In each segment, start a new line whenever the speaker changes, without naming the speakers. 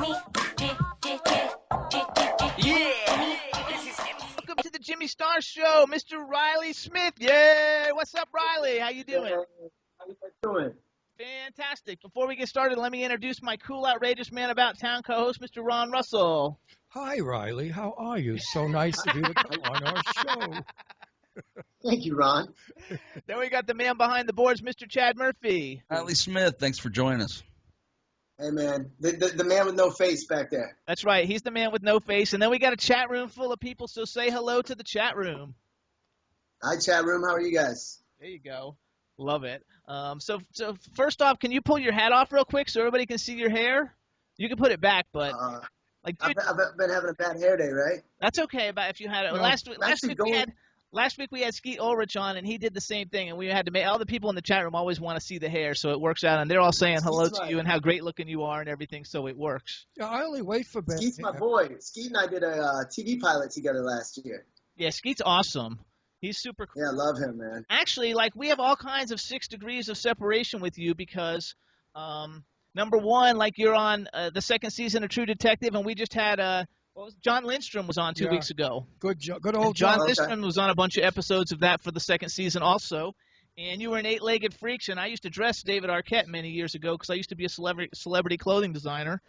Welcome to the Jimmy Star Show, Mr. Riley Smith. Yay! What's up, Riley? How you doing?
How you guys doing?
Fantastic. Before we get started, let me introduce my cool, outrageous man about town co-host, Mr. Ron Russell.
Hi, Riley. How are you? So nice of you to come on our show.
Thank you, Ron.
Then we got the man behind the boards, Mr. Chad Murphy.
Riley Smith, thanks for joining us.
Hey, man. The man with no face back there.
That's right. He's the man with no face. And then we got a chat room full of people, so say hello to the chat room.
Hi, chat room. How are you guys?
There you go. Love it. So first off, can you pull your hat off real quick so everybody can see your hair? You can put it back, but
I've been having a bad hair day, right?
That's okay. But if you had it last week we had Skeet Ulrich on, and he did the same thing, and we had to make all the people in the chat room always want to see the hair, so it works out, and they're all saying hello to you and how great looking you are and everything, so it works.
Yeah, I only wait for Ben.
Skeet's my boy. Skeet and I did a TV pilot together last year.
Yeah, Skeet's awesome. He's super cool.
Yeah, I love him, man.
Actually, like, we have all kinds of 6 degrees of separation with you because, number one, like, you're on the second season of True Detective, and we just had John Lindstrom was on 2 weeks ago.
Good old
John Lindstrom was on a bunch of episodes of that for the second season also. And you were in 8-Legged Freaks, and I used to dress David Arquette many years ago because I used to be a celebrity clothing designer.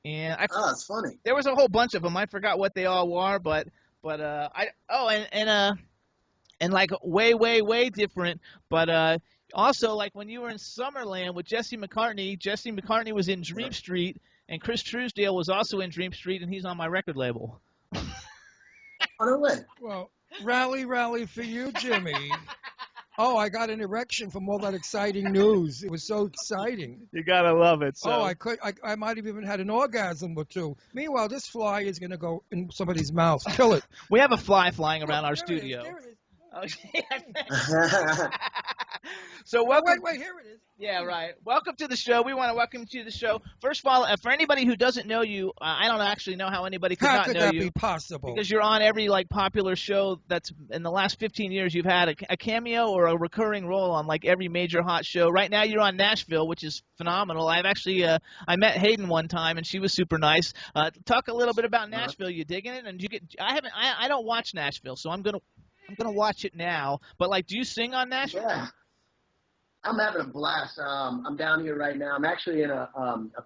And
it's funny.
There was a whole bunch of them. I forgot what they all were, and like way different. But also, like, when you were in Summerland with Jesse McCartney was in Dream Street, and Chris Truesdale was also in Dream Street, and he's on my record label.
On the way.
Well, rally for you, Jimmy. Oh, I got an erection from all that exciting news. It was so exciting.
You gotta love it. So.
Oh, I might have even had an orgasm or two. Meanwhile, this fly is going to go in somebody's mouth. Kill it.
We have a fly flying around our studio.
There it is.
So welcome.
Wait, here it is.
Yeah, right. Welcome to the show. We want to welcome you to the show. First of all, for anybody who doesn't know you, I don't actually know how anybody could not know you.
How could that be possible?
Because you're on every popular show that's in the last 15 years. You've had a cameo or a recurring role on every major hot show. Right now you're on Nashville, which is phenomenal. I've actually I met Hayden one time and she was super nice. Talk a little bit about Nashville. You digging it? And I don't watch Nashville, so I'm gonna watch it now. But do you sing on Nashville?
Yeah. I'm having a blast. I'm down here right now. I'm actually in a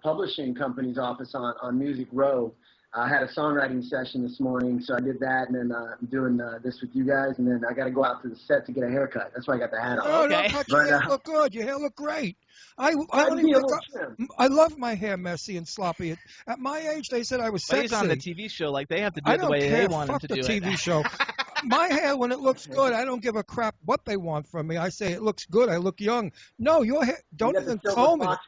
publishing company's office on Music Row. I had a songwriting session this morning, so I did that, and then I'm doing this with you guys, and then I got to go out to the set to get a haircut. That's why I got the hat on.
Oh, okay. No, your hair look good. Your hair look great. I love my hair messy and sloppy. At my age, they said I was sexy.
He's on the TV show. They have to do it the way they want him to do it.
I don't care. Fuck the TV show. My hair, when it looks good, I don't give a crap what they want from me. I say it looks good. I look young. No, your hair, don't even comb it.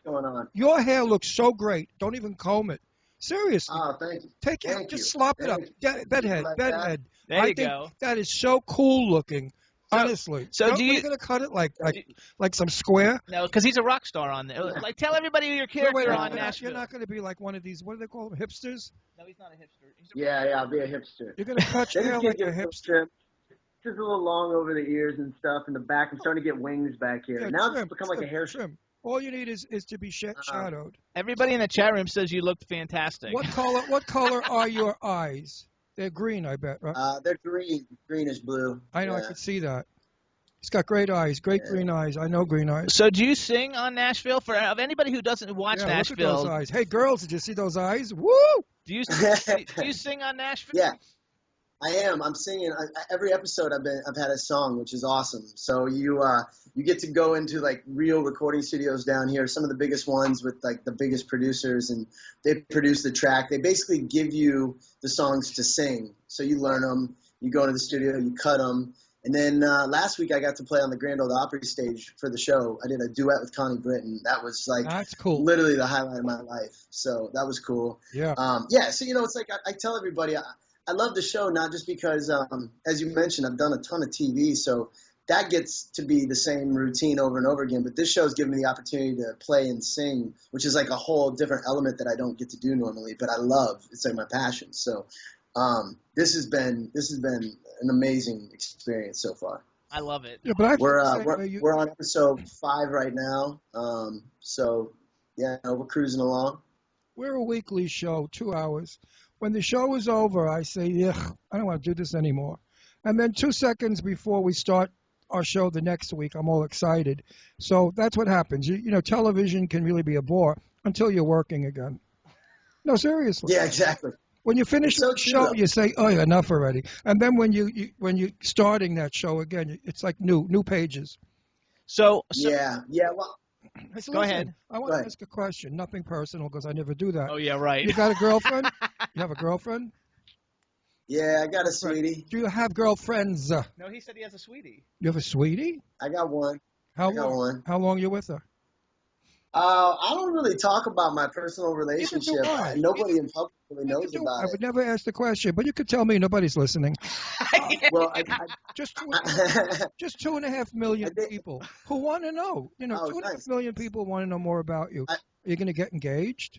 Your hair looks so great. Don't even comb it. Seriously.
Oh, thank you.
Take it. Just slop it up. Bedhead.
There you go.
That is so cool looking. Honestly.
So are you
going to cut it like some square?
No, because he's a rock star on there. Tell everybody your character on Nashville.
You're not going to be like one of these, what do they call them, hipsters?
No, he's not a hipster.
Yeah, I'll be a hipster.
You're going to cut your hair like a hipster?
Just a little long over the ears and stuff in the back. I'm starting to get wings back here. Now it's become like a hair
trim. All you need is to be shadowed.
Everybody in the chat room says you look fantastic.
What color are your eyes? They're green, I bet, right?
They're greenish blue.
I know, I could see that. He's got great eyes, green eyes. I know green eyes.
So do you sing on Nashville? For anybody who doesn't watch Nashville.
Look at those eyes. Hey, girls, did you see those eyes? Woo!
Do you sing on Nashville?
Yeah. I am. I'm singing. Every episode I've had a song, which is awesome. So you get to go into real recording studios down here, some of the biggest ones with the biggest producers, and they produce the track. They basically give you the songs to sing. So you learn them, you go into the studio, you cut them. And then last week I got to play on the Grand Ole Opry stage for the show. I did a duet with Connie Britton. That was
that's cool.
Literally the highlight of my life. So that was cool.
Yeah.
So it's I tell everybody I love the show not just because, as you mentioned, I've done a ton of TV, so that gets to be the same routine over and over again. But this show has given me the opportunity to play and sing, which is a whole different element that I don't get to do normally, but I love. It's my passion. So this has been an amazing experience so far.
I love it.
Yeah, but
we're on episode 5 right now. So yeah, we're cruising along.
We're a weekly show, 2 hours. When the show is over, I say, "Ugh, I don't want to do this anymore." And then 2 seconds before we start our show the next week, I'm all excited. So that's what happens. Television can really be a bore until you're working again. No, seriously.
Yeah, exactly.
When you finish
So
the show,
true,
you say, "Oh, enough already." And then when you're starting that show again, it's like new pages.
So
yeah. Well,
So
Go
listen,
ahead.
I want to ask a question. Nothing personal because I never do that.
Oh yeah, right.
You got a girlfriend? You have a girlfriend?
yeah, I got a sweetie.
Do you have girlfriends?
No, he said he has a sweetie.
You have a sweetie?
I got one.
How
I got
long?
one.
How long you with her?
I don't really talk about my personal
Neither
relationship.
do I.
Nobody in public really
Neither
knows
do
about
I
it.
would never ask the question, but you could tell me nobody's listening.
Well,
Just two,
I
just 2.5 million
I did-
people who want to know.
Oh,
2.5
nice.
million people want to know more about you.
I-
Are you going to get engaged?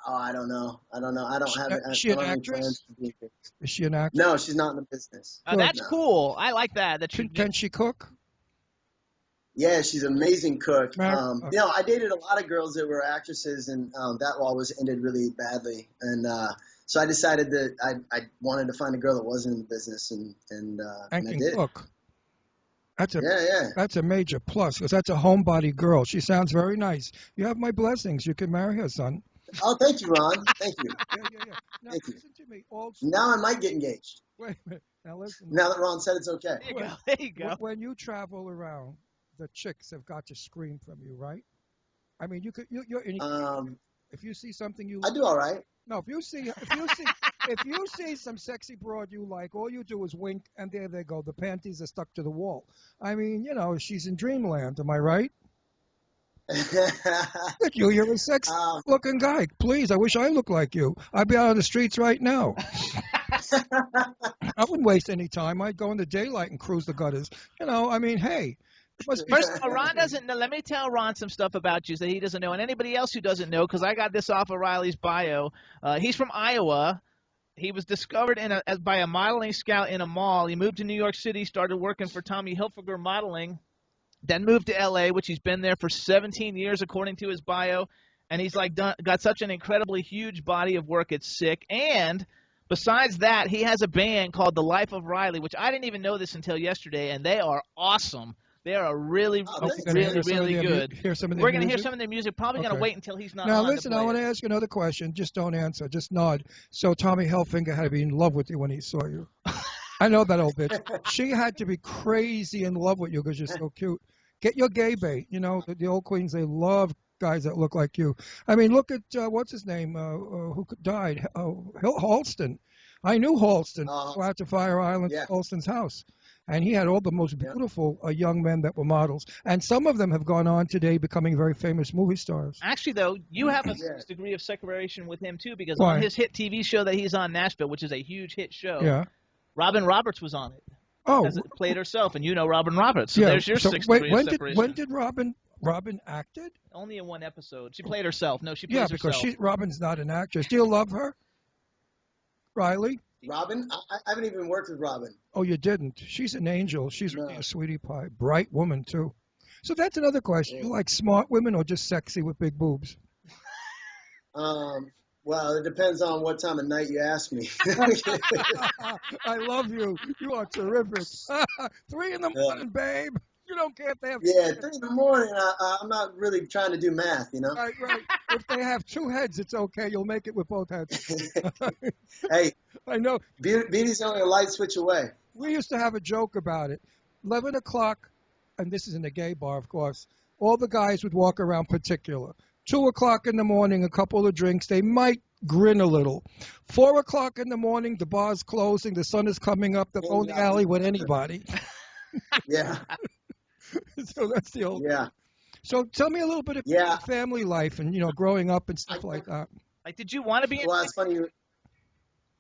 I don't know. I don't have it.
Is she an
I don't have any
actress?
plans to be a-
Is she an actor?
No, she's not in the business.
Oh, that's
No.
cool. I like that.
Can she cook?
Yeah, she's an amazing cook.
Okay.
I dated a lot of girls that were actresses, and that always ended really badly. And so I decided that I wanted to find a girl that wasn't in the business, and I
can
did.
cook. That's a
Yeah.
That's a major plus because that's a homebody girl. She sounds very nice. You have my blessings. You can marry her, son.
Oh, thank you, Ron. Thank you.
Yeah. Now
Thank you.
listen to me. Old
Now I might get engaged.
Wait a minute. Now listen.
Now that Ron said it's okay.
There you go. There you go.
When you travel around, the chicks have got to scream from you, right? I mean, if you see something you
I do all right.
no, if you see some sexy broad you like, all you do is wink, and there they go. The panties are stuck to the wall. I mean, she's in dreamland. Am I right? Look, you're a sexy-looking guy. Please, I wish I looked like you. I'd be out on the streets right now. I wouldn't waste any time. I'd go in the daylight and cruise the gutters. I mean, hey.
First of all, Ron doesn't know. Let me tell Ron some stuff about you that he doesn't know, and anybody else who doesn't know, because I got this off of Riley's bio. He's from Iowa. He was discovered by a modeling scout in a mall. He moved to New York City, started working for Tommy Hilfiger Modeling, then moved to L.A., which he's been there for 17 years, according to his bio. And he's got such an incredibly huge body of work, it's sick. And besides that, he has a band called The Life of Riley, which I didn't even know this until yesterday, and they are awesome. They are really good. We're going to hear some of their music. Probably going to wait until he's not on.
Now, listen, I want to ask you another question. Just don't answer. Just nod. So Tommy Hilfiger had to be in love with you when he saw you. I know that old bitch. She had to be crazy in love with you because you're so cute. Get your gay bait. The old queens, they love guys that look like you. I mean, look at, what's his name, who died, Halston. I knew Halston. Go out to Fire Island, Halston's house. And he had all the most beautiful young men that were models. And some of them have gone on today becoming very famous movie stars.
Actually, though, you have a degree of separation with him, too, because on his hit TV show that he's on, Nashville, which is a huge hit show, Robin Roberts was on it.
Oh.
Played herself, and you know Robin Roberts. So there's your 6 degree of separation.
When did Robin acted?
Only in one episode. She played herself. No, she plays herself.
Yeah, because Robin's not an actress. Do you love her, Riley?
Robin? I haven't even worked with Robin.
Oh, you didn't? She's an angel. She's really a sweetie pie. Bright woman, too. So that's another question. You like smart women or just sexy with big boobs?
Well, it depends on what time of night you ask me.
I love you. You are terrific. 3 in the morning, babe. You don't care if they have...
Yeah, 3 in the morning, I'm not really trying to do math,
Right. If they have 2 heads, it's okay. You'll make it with both heads.
Hey,
I know.
Beauty's only a light switch away.
We used to have a joke about it. 11 o'clock, and this is in a gay bar, of course, all the guys would walk around particular. 2 o'clock in the morning, a couple of drinks. They might grin a little. 4 o'clock in the morning, the bar's closing. The sun is coming up. They'll go in the alley with anybody.
Yeah.
So that's the old.
Yeah.
So tell me a little bit of your family life and growing up and stuff like that.
Like, did you want to be?
Well, it's funny.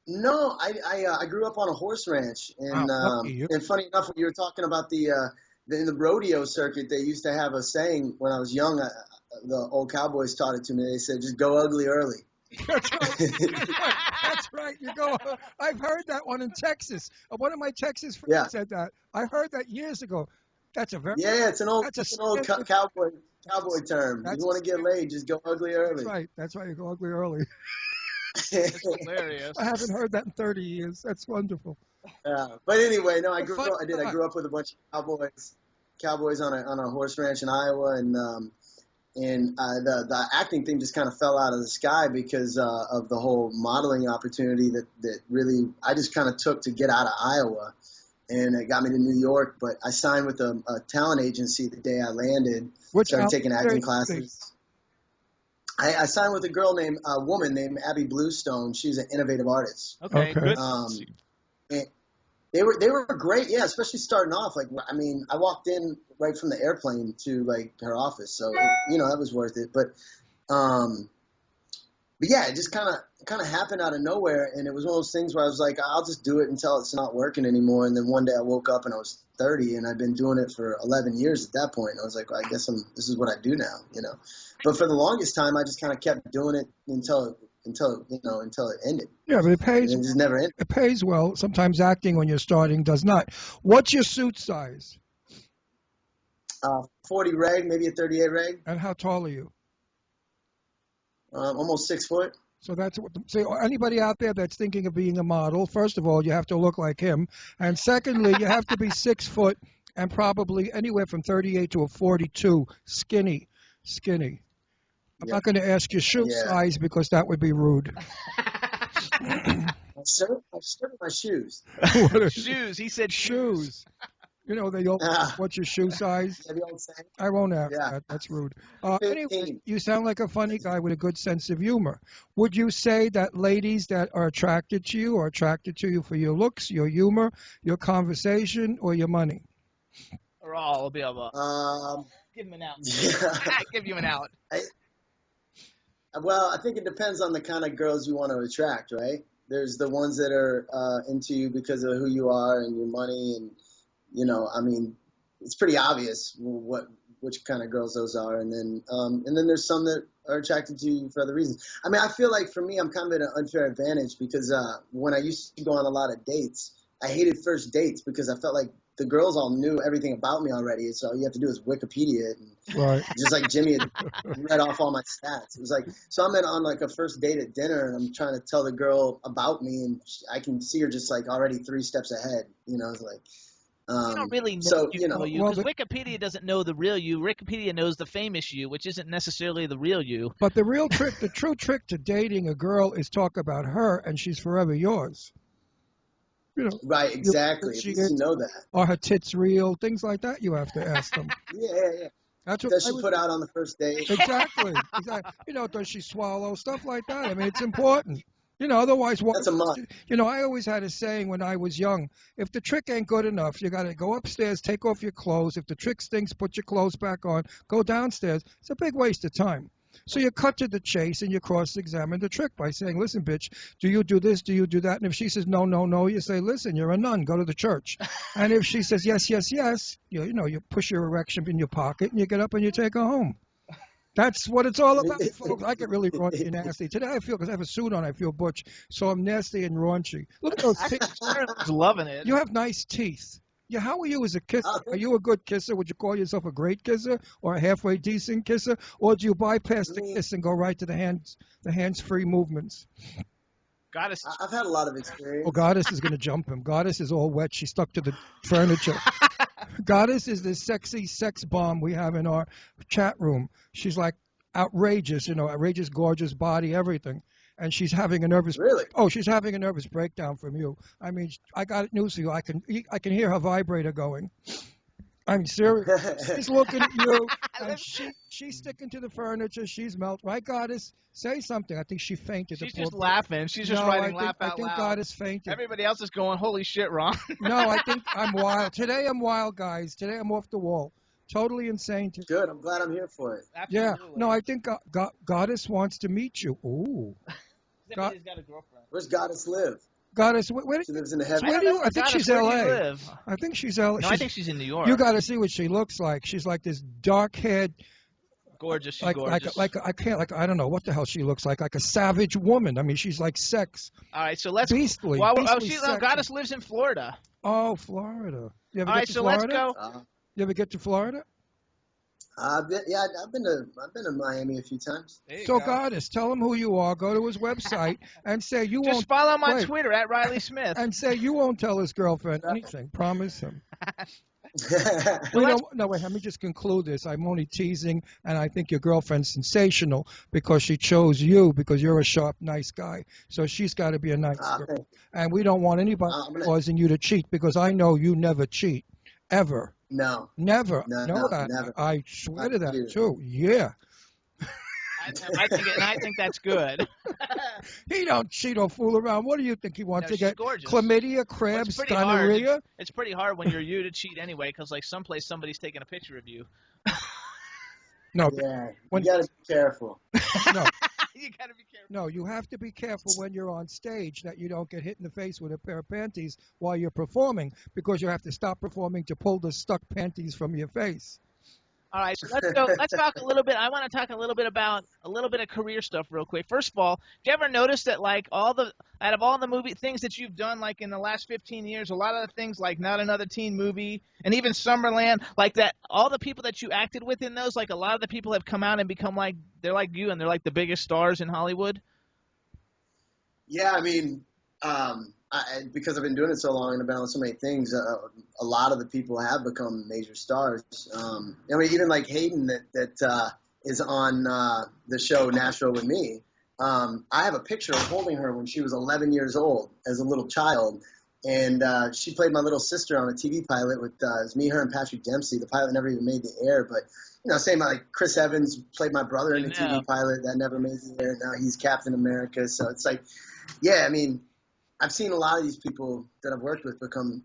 No, I grew up on a horse ranch, and funny enough, when you were talking about in the rodeo circuit, they used to have a saying when I was young. The old cowboys taught it to me. They said, "Just go ugly early."
That's right. That's right. You go. I've heard that one in Texas. One of my Texas friends said that. I heard that years ago. That's a very
it's an old cowboy. cowboy term. If you want to get laid, just go ugly early.
That's right. That's right. You go ugly early.
It's hilarious.
I haven't heard that in 30 years. That's wonderful.
But anyway, no, I grew up with a bunch of cowboys on a horse ranch in Iowa, and the acting thing just kind of fell out of the sky because of the whole modeling opportunity that really I just kind of took to get out of Iowa, and it got me to New York. But I signed with a talent agency the day I landed. Started taking acting classes. I signed with a woman named Abby Bluestone. She's an innovative artist.
Okay. Good.
And they were great, yeah, especially starting off. Like, I mean, I walked in right from the airplane to like her office, so that was worth it. But yeah, it just kind of happened out of nowhere, and it was one of those things where I was like, I'll just do it until it's not working anymore. And then one day I woke up and I was 30, and I'd been doing it for 11 years at that point. And I was like, well, I guess this is what I do now, But for the longest time, I just kind of kept doing it until it ended.
Yeah, but it pays.
And it just never ended.
It pays well. Sometimes acting when you're starting does not. What's your suit size?
40 reg, maybe a 38 reg.
And how tall are you?
Almost 6 foot.
So so anybody out there that's thinking of being a model, first of all, you have to look like him, and secondly, you have to be 6 foot and probably anywhere from 38 to a 42, skinny. I'm not going to ask your shoe size because that would be rude.
I'm stripping my shoes.
Shoes. He said
shoes. What's your shoe size? I won't ask that. That's rude. Anyway, you sound like a funny guy with a good sense of humor. Would you say that ladies that are attracted to you are attracted to you for your looks, your humor, your conversation, or your money?
Or all of the above. Give him an out. Give you an out.
Well, I think it depends on the kind of girls you want to attract, right? There's the ones that are into you because of who you are and your money, and I mean, it's pretty obvious which kind of girls those are, and then there's some that are attracted to you for other reasons. I mean, I feel like for me, I'm kind of at an unfair advantage because when I used to go on a lot of dates, I hated first dates because I felt like the girls all knew everything about me already, so all you have to do is Wikipedia it, and just like Jimmy had read off all my stats. It was like, so I'm on like a first date at dinner, and I'm trying to tell the girl about me, and I can see her just like already 3 steps ahead. It's like.
You don't really know because Wikipedia doesn't know the real you. Wikipedia knows the famous you, which isn't necessarily the real you.
But the true trick to dating a girl is talk about her, and she's forever yours.
Right, exactly. You know that.
Are her tits real? Things like that you have to ask them.
Yeah.
That's what
does she put out on the first date?
Exactly. Does she swallow? Stuff like that. I mean, it's important. Otherwise,
that's a must.
I always had a saying when I was young, if the trick ain't good enough, you got to go upstairs, take off your clothes. If the trick stinks, put your clothes back on, go downstairs. It's a big waste of time. So you cut to the chase and you cross-examine the trick by saying, listen, bitch, do you do this? Do you do that? And if she says, no, you say, listen, you're a nun. Go to the church. And if she says, yes, you push your erection in your pocket and you get up and you take her home. That's what it's all about, folks. I get really raunchy and nasty. Today I feel, because I have a suit on, I feel butch. So I'm nasty and raunchy. Look at those teeth.
I'm loving it.
You have nice teeth. Yeah, how are you as a kisser? Are you a good kisser? Would you call yourself a great kisser or a halfway decent kisser? Or do you bypass the kiss and go right to the hands-free movements?
Goddess.
I've had a lot of experience.
Well, Goddess is going to jump him. Goddess is all wet. She's stuck to the furniture. Goddess is this sexy sex bomb we have in our chat room. She's like outrageous, outrageous, gorgeous body, everything. And she's having a nervous.
Really?
Oh, she's having a nervous breakdown from you. I mean, I got news for you. I can hear her vibrator going. I'm serious. She's looking at you, and she's sticking to the furniture. She's melting. Right, Goddess? Say something. I think she fainted.
She's just laughing. She's just writing laugh out loud.
I think Goddess fainted.
Everybody else is going, holy shit, Ron.
No, I think I'm wild. Today I'm wild, guys. Today I'm off the wall. Totally insane.
Good. I'm glad I'm here for it.
Absolutely. Yeah. No, I think Goddess wants to meet you. Ooh.
Somebody's got a girlfriend.
Where's Goddess live?
Goddess, where
she lives in the heavens.
I think she's L.A. I think she's L.A.
No, I think she's in New York.
You got to see what she looks like. She's like this dark-haired.
Gorgeous. She's
gorgeous. I don't know what the hell she looks like a savage woman. I mean, she's like sex.
All right, so let's.
Beastly.
Goddess lives in Florida.
Oh, Florida. You ever
All
get
right,
to
so
Florida?
Let's go.
You ever get to Florida?
I've been to Miami a few times.
So, Goddess, tell him who you are. Go to his website and say you won't.
Just follow him on Twitter at Riley Smith.
And say you won't tell his girlfriend anything. Promise him. No, wait, let me just conclude this. I'm only teasing, and I think your girlfriend's sensational because she chose you because you're a sharp, nice guy. So she's got to be a nice girl. And we don't want anybody causing you to cheat because I know you never cheat, ever.
No.
Never.
No, never.
I swear to that, too. Yeah.
I think that's good.
He don't cheat or fool around. What do you think he wants to get?
Gorgeous.
Chlamydia, crabs, gonorrhea?
It's pretty hard when you're you to cheat anyway, because like someplace somebody's taking a picture of you.
No.
Yeah. You got to be careful.
No.
You got to be careful.
No, you have to be careful when you're on stage that you don't get hit in the face with a pair of panties while you're performing, because you have to stop performing to pull the stuck panties from your face.
All right, so let's go. Let's talk a little bit. I want to talk a little bit about a little bit of career stuff real quick. First of all, do you ever notice that like out of all the movie things that you've done like in the last 15 years, a lot of the things like Not Another Teen Movie and even Summerland, like that, all the people that you acted with in those, like a lot of the people have come out and become like they're like you and they're like the biggest stars in Hollywood.
Yeah, I mean, because I've been doing it so long and I've been on so many things, a lot of the people have become major stars. I mean, even like Hayden that is on the show Nashville with me. I have a picture of holding her when she was 11 years old as a little child. And she played my little sister on a TV pilot with it was me, her, and Patrick Dempsey. The pilot never even made the air. But, same like Chris Evans played my brother in a TV pilot that never made the air. Now he's Captain America. So it's like, yeah, I mean, I've seen a lot of these people that I've worked with become,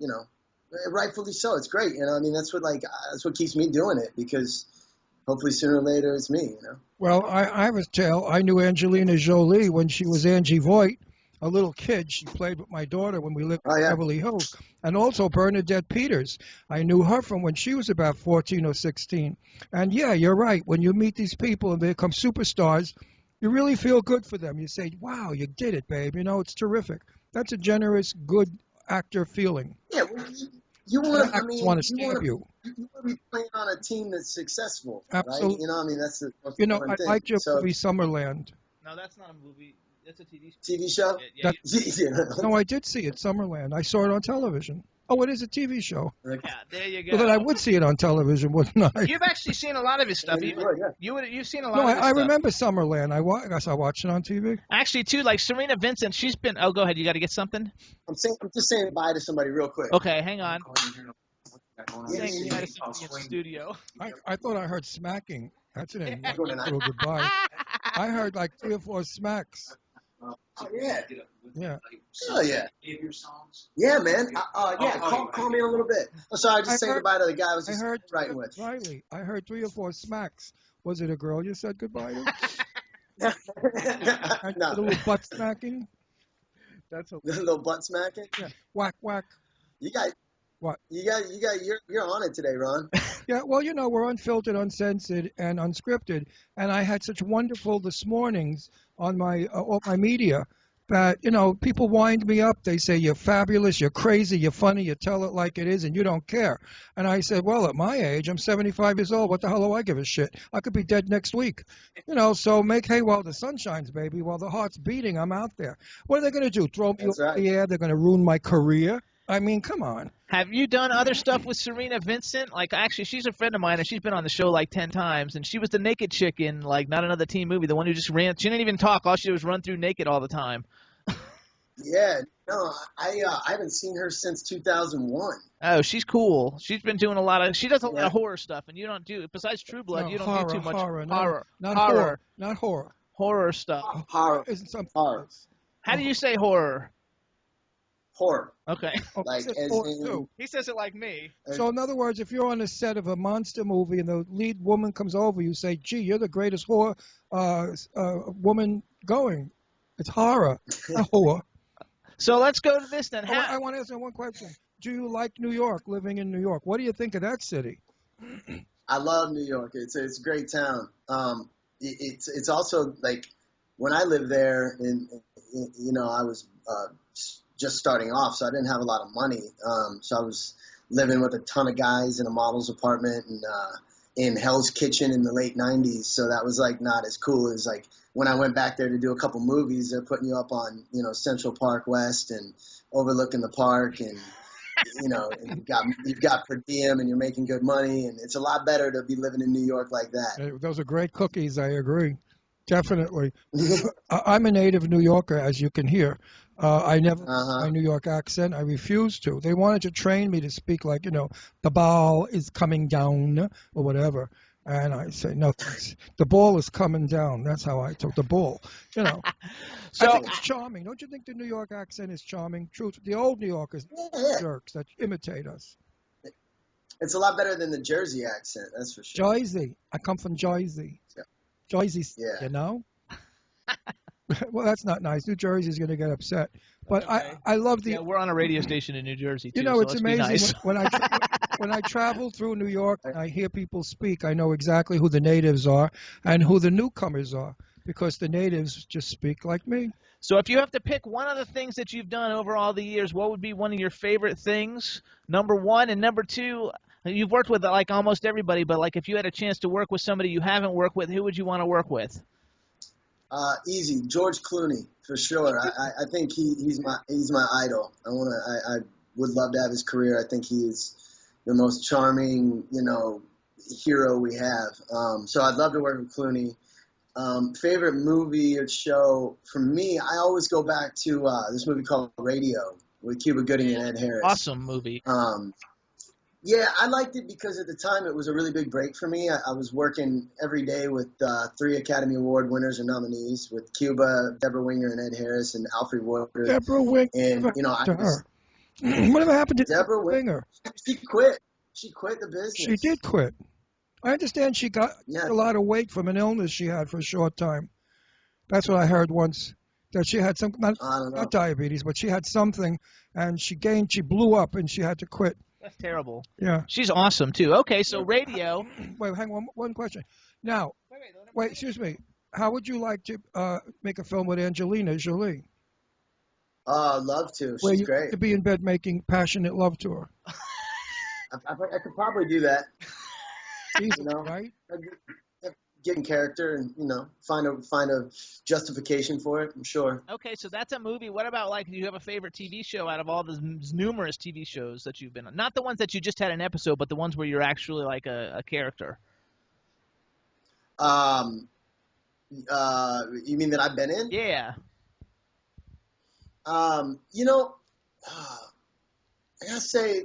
rightfully so. It's great. I mean, that's what keeps me doing it, because hopefully sooner or later it's me,
Well, I knew Angelina Jolie when she was Angie Voight, a little kid. She played with my daughter when we lived in Beverly Hills. And also Bernadette Peters. I knew her from when she was about 14 or 16. And yeah, you're right. When you meet these people and they become superstars, you really feel good for them. You say, wow, you did it, babe. It's terrific. That's a generous, good actor feeling.
Yeah, well, you want
to stab you.
You want to be playing on a team that's successful,
Absolutely.
Right? That's the most
I
important thing.
liked your movie Summerland.
No, that's not a movie. That's a TV show.
TV show?
Yeah.
No, I did see it, Summerland. I saw it on television. Oh, it is a TV show.
Yeah, there you go.
Well, then I would see it on television, wouldn't I?
You've actually seen a lot of his stuff. You've seen a lot of his stuff.
I remember Summerland. I guess I watched it on TV.
Actually, too, like Serena Vincent, she's been. Oh, go ahead. You got to get something.
I'm just saying bye to somebody real quick.
Okay, hang on. Saying you had something in the studio.
I thought I heard smacking. That's an little goodbye. I heard like 3 or 4 smacks.
Oh, yeah.
Yeah.
Oh, yeah. Yeah, man. Call me in a little bit. I'm sorry, just saying goodbye to the guy I was just writing with.
Riley, I heard 3 or 4 smacks. Was it a girl you said goodbye to?
No.
A little butt smacking?
That's a little butt smacking?
Yeah. Whack, whack.
You got...
What?
You're on it today, Ron.
Yeah, well, we're unfiltered, uncensored, and unscripted. And I had such wonderful this mornings on my media that, people wind me up. They say, you're fabulous, you're crazy, you're funny, you tell it like it is, and you don't care. And I said, well, at my age, I'm 75 years old. What the hell do I give a shit? I could be dead next week. So make hay while the sun shines, baby. While the heart's beating, I'm out there. What are they going to do? Throw me over the air? They're going to ruin my career? I mean, come on.
Have you done other stuff with Serena Vincent? Like, actually, she's a friend of mine, and she's been on the show like 10 times. And she was the naked chick in, like, Not Another Teen Movie, the one who just ran. She didn't even talk. All she did was run through naked all the time.
Yeah. No, I haven't seen her since 2001.
Oh, she's cool. She's been doing a lot of – she does a lot of horror stuff, and you don't do – besides True Blood, you don't do too much horror.
Not horror. Not horror.
Horror stuff.
Horror.
Isn't something
horror.
How do you say horror?
Horror.
Okay.
Like,
he says it like me.
So, in other words, if you're on a set of a monster movie and the lead woman comes over, you say, gee, you're the greatest horror woman going. It's horror, not horror.
So let's go to this then.
I want to ask you one question. Do you like New York, living in New York? What do you think of that city?
I love New York. It's a great town. It's also like when I lived there, I was just starting off, so I didn't have a lot of money. So I was living with a ton of guys in a model's apartment, and in Hell's Kitchen in the late 90s. So that was like not as cool as like when I went back there to do a couple movies. They're putting you up on, Central Park West and overlooking the park, and and you've got per diem and you're making good money, and it's a lot better to be living in New York like that.
Hey, those are great cookies. I agree. Definitely. I'm a native New Yorker, as you can hear. I never my New York accent. I refuse to. They wanted to train me to speak like, the ball is coming down or whatever. And I say, no, thanks. The ball is coming down. That's how I took the ball. So I think it's charming. Don't you think the New York accent is charming? Truth, the old New Yorkers, jerks that imitate us.
It's a lot better than the Jersey accent, that's for sure.
Jersey. I come from Jersey. Yeah. Jersey,
yeah.
Well, that's not nice. New Jersey's going to get upset. But okay. I love the...
Yeah, we're on a radio station in New Jersey, too,
it's amazing. Nice. When I travel through New York and I hear people speak, I know exactly who the natives are and who the newcomers are, because the natives just speak like me.
So if you have to pick one of the things that you've done over all the years, what would be one of your favorite things, number one? And number two, you've worked with like almost everybody, but like if you had a chance to work with somebody you haven't worked with, who would you want to work with?
Easy, George Clooney for sure. I think he's my idol. I would love to have his career. I think he is the most charming hero we have. So I'd love to work with Clooney. Favorite movie or show for me, I always go back to this movie called Radio with Cuba Gooding and Ed Harris.
Awesome movie.
Yeah, I liked it because at the time it was a really big break for me. I was working every day with 3 Academy Award winners and nominees with Cuba, Deborah Winger, and Ed Harris, and Alfred Woodard.
Deborah Winger.
And
whatever happened to
Deborah Winger? She quit. She quit the business.
She did quit. I understand she got a lot of weight from an illness she had for a short time. That's what I heard once. That she had not diabetes, but she had something, and she blew up, and she had to quit.
That's terrible.
Yeah.
She's awesome, too. Okay, so Radio.
Wait, hang on. One question. Now, wait, excuse me. How would you like to make a film with Angelina Jolie?
Love to. She's great.
To be in bed making passionate love to her.
I could probably do that.
Right?
Get in character and find a justification for it. I'm sure.
Okay, so that's a movie. What about do you have a favorite TV show out of all the numerous TV shows that you've been on? Not the ones that you just had an episode, but the ones where you're actually like a character.
You mean that I've been in?
Yeah.
I gotta say,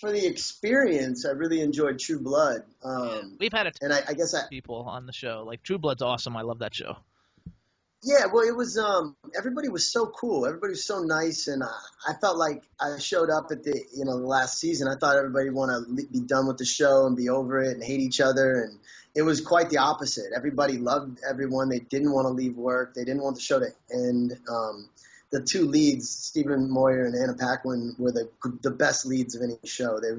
for the experience, I really enjoyed True Blood.
We've had
I guess
people on the show. True Blood's awesome. I love that show.
Yeah, well, it was everybody was so cool. Everybody was so nice, and I felt like I showed up at the the last season. I thought everybody would want to be done with the show and be over it and hate each other, and it was quite the opposite. Everybody loved everyone. They didn't want to leave work. They didn't want the show to end. The 2 leads, Stephen Moyer and Anna Paquin, were the best leads of any show. They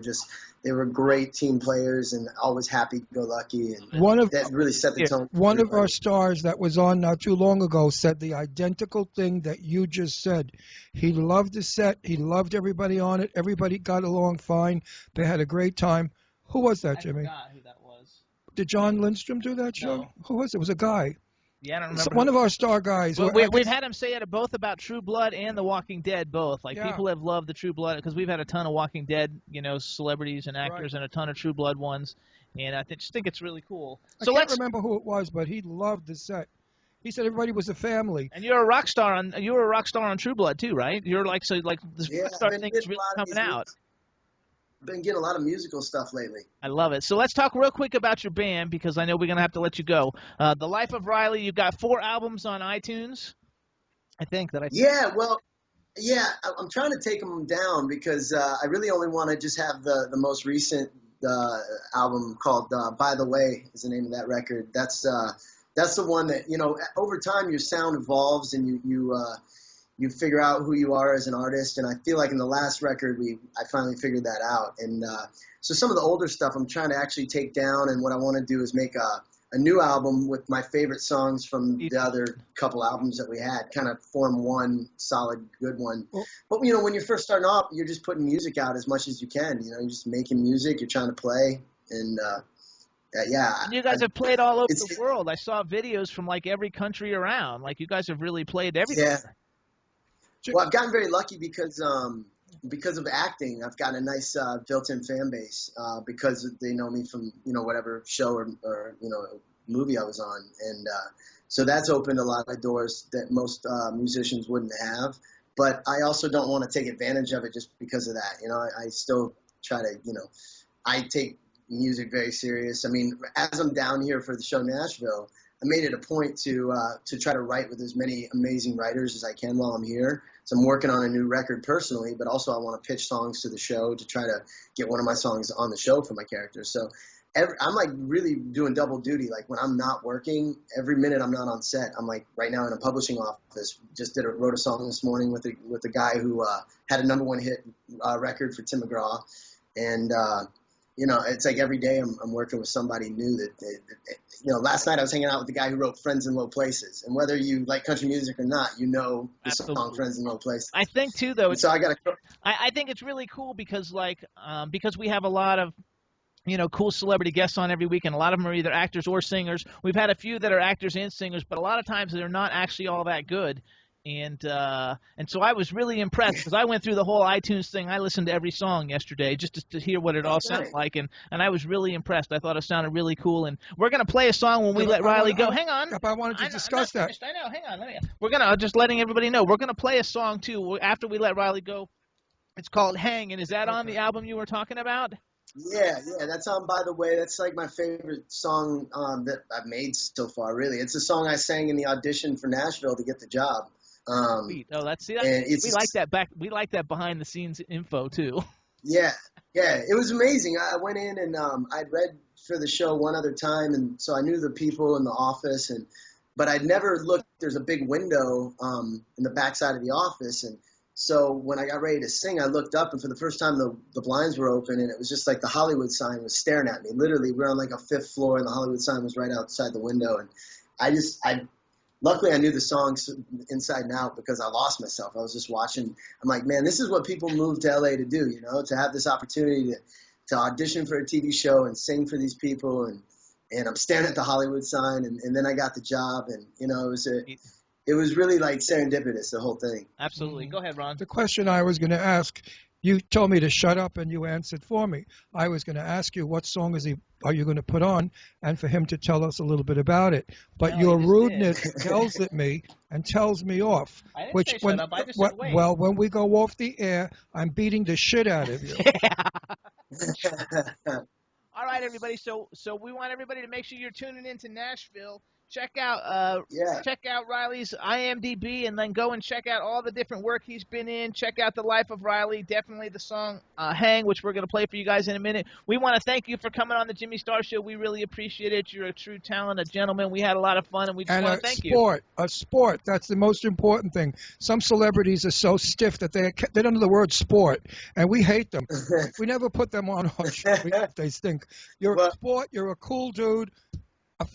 were great team players and always happy-go-lucky, and that really set the tone.
One of our stars that was on not too long ago said the identical thing that you just said. He loved the set. He loved everybody on it. Everybody got along fine. They had a great time. Who was that, Jimmy?
I forgot who that was.
Did John Lindstrom do that show?
No.
Who was it? It was a guy.
Yeah, I don't remember.
One of our star guys.
Well, we've had him say it both about True Blood and The Walking Dead, both. People have loved the True Blood because we've had a ton of Walking Dead, celebrities and actors, and a ton of True Blood ones, and I just think it's really cool.
I can't remember who it was, but he loved the set. He said everybody was a family.
And you're a rock star on True Blood too, right? You're the rock star thing is really coming out.
Been getting a lot of musical stuff lately.
I love it. So let's talk real quick about your band because I know we're going to have to let you go. The Life of Riley, you've got 4 albums on iTunes.
Yeah, I'm trying to take them down because I really only want to just have the most recent album called By the Way is the name of that record. That's the one that, over time your sound evolves and you figure out who you are as an artist, and I feel like in the last record I finally figured that out. And so some of the older stuff I'm trying to actually take down, and what I want to do is make a new album with my favorite songs from the other couple albums that we had, kind of form one solid good one. But when you're first starting off, you're just putting music out as much as you can. You're just making music, you're trying to play, and yeah.
And you guys have played all over the world. I saw videos from like every country around. Like you guys have really played everywhere.
Yeah. Well, I've gotten very lucky because of acting. I've gotten a nice built-in fan base because they know me from whatever show or movie I was on, and so that's opened a lot of doors that most musicians wouldn't have. But I also don't want to take advantage of it just because of that. I still try to, I take music very serious. I mean, as I'm down here for the show Nashville, I made it a point to try to write with as many amazing writers as I can while I'm here. So I'm working on a new record personally, but also I want to pitch songs to the show to try to get one of my songs on the show for my characters. So I'm like really doing double duty. Like when I'm not working, every minute I'm not on set, I'm like right now in a publishing office. Just wrote a song this morning with a guy who had a #1 hit record for Tim McGraw, and it's like every day I'm working with somebody new that last night I was hanging out with the guy who wrote Friends in Low Places. And whether you like country music or not, the song Friends in Low Places.
I think, too, though,
I
think it's really cool because, because we have a lot of, cool celebrity guests on every week, and a lot of them are either actors or singers. We've had a few that are actors and singers, but a lot of times they're not actually all that good. And so I was really impressed because I went through the whole iTunes thing. I listened to every song yesterday just to hear what it all sounded like, and I was really impressed. I thought it sounded really cool. And we're going to play a song when we let Riley go. Hang on.
I wanted to discuss that.
I know. Hang on. We're going to just letting everybody know. We're going to play a song, too, after we let Riley go. It's called Hang, and is that on the album you were talking about?
Yeah, that's on By the Way. That's like my favorite song that I've made so far, really. It's a song I sang in the audition for Nashville to get the job.
Sweet. Oh, we like that behind the scenes info too.
Yeah, it was amazing. I went in and I'd read for the show one other time, and so I knew the people in the office, but I'd never looked. There's a big window in the backside of the office, and so when I got ready to sing, I looked up, and for the first time the blinds were open, and it was just like the Hollywood sign was staring at me. Literally, we're on like a 5th floor, and the Hollywood sign was right outside the window, and luckily, I knew the songs inside and out because I lost myself. I was just watching. I'm like, man, this is what people move to LA to do, to have this opportunity to audition for a TV show and sing for these people. And I'm staring at the Hollywood sign, and then I got the job. And, it was really like serendipitous, the whole thing.
Absolutely. Go ahead, Ron.
The question I was going to ask, you told me to shut up and you answered for me. I was going to ask you what song are you going to put on, and for him to tell us a little bit about it. But your rudeness yells at me and tells me off.
I didn't say shut up. I just said wait.
Well, when we go off the air, I'm beating the shit out of you.
All right, everybody. So we want everybody to make sure you're tuning into Nashville. Check out Riley's IMDb, and then go and check out all the different work he's been in. Check out The Life of Riley. Definitely the song Hang, which we're going to play for you guys in a minute. We want to thank you for coming on the Jimmy Star Show. We really appreciate it. You're a true talent, a gentleman. We had a lot of fun, and we just want to thank you.
A sport. That's the most important thing. Some celebrities are so stiff that they don't know the word sport, and we hate them. We never put them on our show. They stink. You're a sport. You're a cool dude.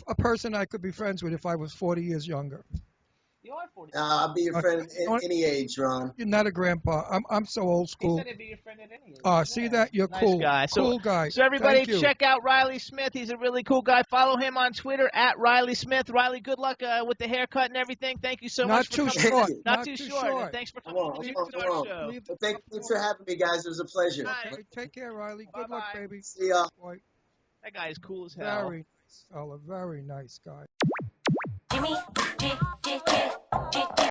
A person I could be friends with if I was 40 years younger.
You are 40.
I'll be your friend at any age, Ron.
You're not a grandpa. I'm so old school.
He said he'd be your friend at any age.
See that? You're
nice
cool.
Guy.
Cool guy.
So everybody check out Riley Smith. He's a really cool guy. Follow him on Twitter at Riley Smith. Riley, good luck with the haircut and everything. Thank you so much for coming. Not too short. And thanks for coming on the Jimmy Star Show.
Thanks for having me, guys. It was a pleasure.
Right, take care, Riley. Good luck, baby.
See ya.
That guy is cool as hell.
Very nice fella. Very nice guy.
Jimmy,